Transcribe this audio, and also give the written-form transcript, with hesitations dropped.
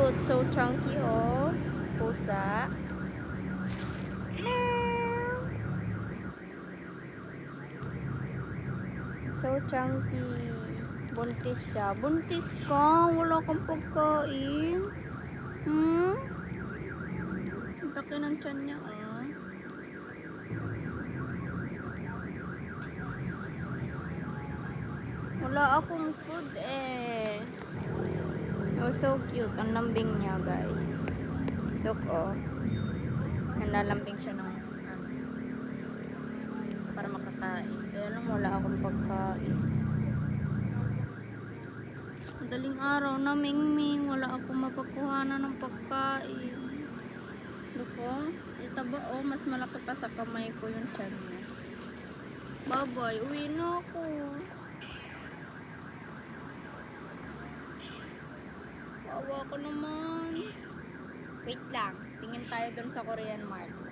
cute. So chunky, oh. Pusa. Meow. So chunky. Buntis siya. Buntis ka. Wala kang pagkain. Hmm? Ang taki ng tiyan niya, ah. Wala akong food, eh. Oh, so cute. Ang lambing niya, guys. Look, oh. Nalalambing siya ng para makakain. Kaya lang wala akong pagkain. Madaling araw na mingming. Wala akong mapagkuhanan ng pagkain. Look, oh. Ito ba, oh. Mas malaki pa sa kamay ko yung tiyan niya. Bye-bye. Uwi na ako. Wawa ko naman. Wait lang. Tingin tayo dun sa Korean Mart.